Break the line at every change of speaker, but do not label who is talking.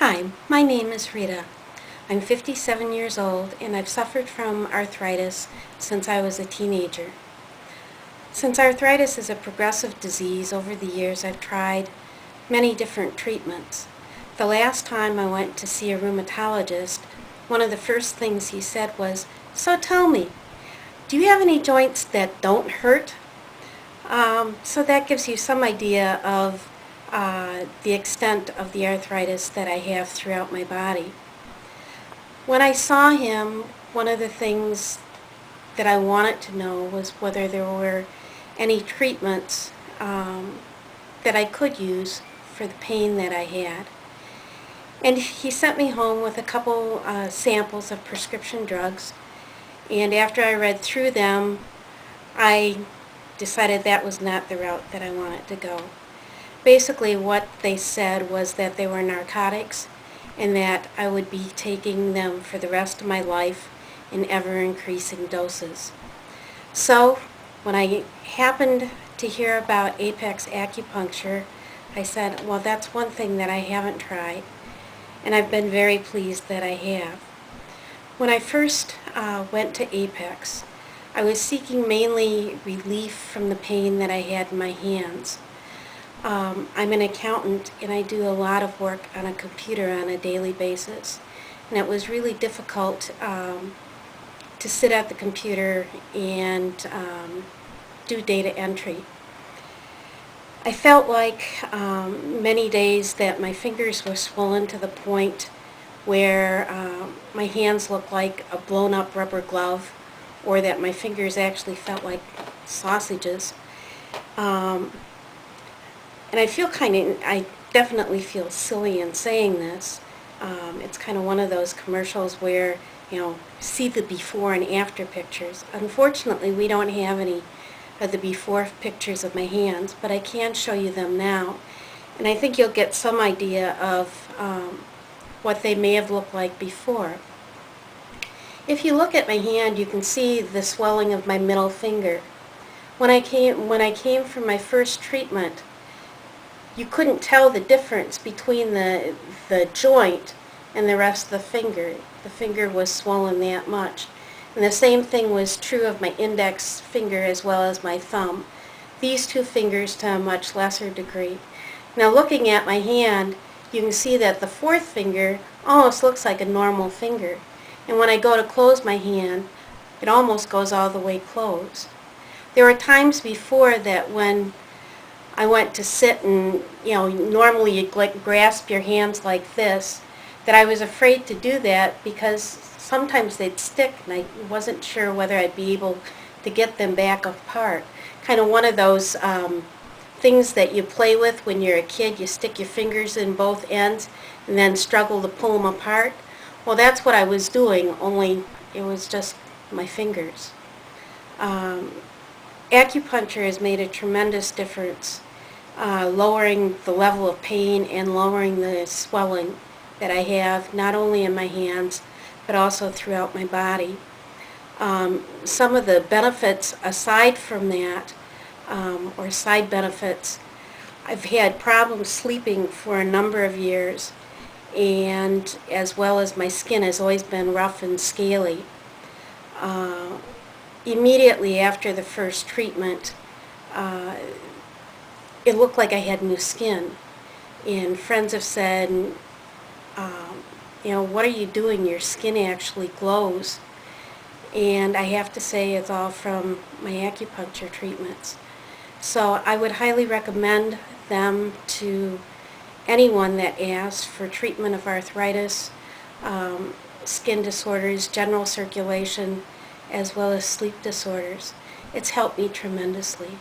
Hi, my name is Rita. I'm 57 years old and I've suffered from arthritis since I was a teenager. Since arthritis is a progressive disease, over the years I've tried many different treatments. The last time I went to see a rheumatologist, one of the first things he said was, "So tell me, do you have any joints that don't hurt?" So that gives you some idea of the extent of the arthritis that I have throughout my body. When I saw him, one of the things that I wanted to know was whether there were any treatments that I could use for the pain that I had. And he sent me home with a couple samples of prescription drugs, and after I read through them, I decided that was not the route that I wanted to go. Basically what they said was that they were narcotics and that I would be taking them for the rest of my life in ever-increasing doses. So when I happened to hear about Apex Acupuncture, I said, well, that's one thing that I haven't tried, and I've been very pleased that I have. When I first went to Apex, I was seeking mainly relief from the pain that I had in my hands. I'm an accountant and I do a lot of work on a computer on a daily basis, and it was really difficult to sit at the computer and do data entry. I felt like many days that my fingers were swollen to the point where my hands looked like a blown up rubber glove, or that my fingers actually felt like sausages. And I definitely feel silly in saying this. It's kind of one of those commercials where, see the before and after pictures. Unfortunately, we don't have any of the before pictures of my hands, but I can show you them now. And I think you'll get some idea of what they may have looked like before. If you look at my hand, you can see the swelling of my middle finger. When I came for my first treatment, you couldn't tell the difference between the joint and the rest of the finger. The finger was swollen that much. And the same thing was true of my index finger as well as my thumb. These two fingers to a much lesser degree. Now looking at my hand, you can see that the fourth finger almost looks like a normal finger. And when I go to close my hand, it almost goes all the way closed. There were times before that when I went to sit and, normally you grasp your hands like this, that I was afraid to do that because sometimes they'd stick and I wasn't sure whether I'd be able to get them back apart. Kind of one of those things that you play with when you're a kid. You stick your fingers in both ends and then struggle to pull them apart. Well, that's what I was doing, only it was just my fingers. Acupuncture has made a tremendous difference, lowering the level of pain and lowering the swelling that I have, not only in my hands, but also throughout my body. Some of the benefits aside from that, or side benefits, I've had problems sleeping for a number of years, and as well as my skin has always been rough and scaly. Immediately after the first treatment, it looked like I had new skin. And friends have said, what are you doing? Your skin actually glows. And I have to say it's all from my acupuncture treatments. So I would highly recommend them to anyone that asks for treatment of arthritis, skin disorders, general circulation, as well as sleep disorders. It's helped me tremendously.